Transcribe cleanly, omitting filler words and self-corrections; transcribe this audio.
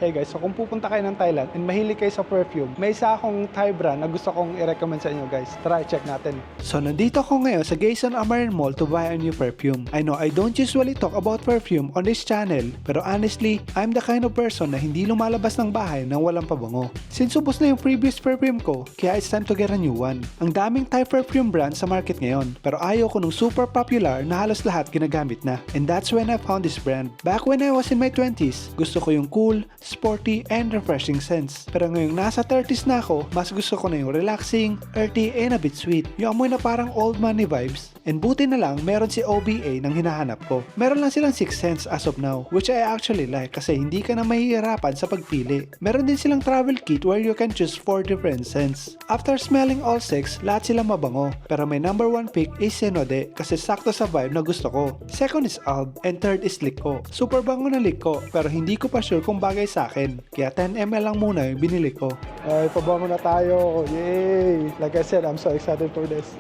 Hey guys, so kung pupunta kayo ng Thailand and mahilig kayo sa perfume, may isa akong Thai brand na gusto kong i-recommend sa inyo guys. Try check natin. So nandito ako ngayon sa Quezon Amarin Mall to buy a new perfume. I know I don't usually talk about perfume on this channel, pero honestly, I'm the kind of person na hindi lumalabas ng bahay nang walang pabango. Since ubos na yung previous perfume ko, kaya it's time to get a new one. Ang daming Thai perfume brand sa market ngayon, pero ayaw ko nung super popular na halos lahat ginagamit na. And that's when I found this brand. Back when I was in my 20s, gusto ko yung cool, sporty, and refreshing scents. Pero ngayong nasa 30s na ako, mas gusto ko na yung relaxing, earthy, and a bit sweet. Yung amoy na parang old money vibes. And buti na lang, meron si OBA nang hinahanap ko. Meron lang silang 6 scents as of now, which I actually like kasi hindi ka na mahihirapan sa pagpili. Meron din silang travel kit where you can choose 4 different scents. After smelling all 6, lahat sila mabango. Pero my number 1 pick is Senode kasi sakto sa vibe na gusto ko. Second is Alb, and third is Lico. Super bango na Lico, pero hindi ko pa sure kung bagay sa akin. Kaya 10 ml lang muna yung binili ko. Ay, pabango na tayo. Yay! Like I said, I'm so excited for this.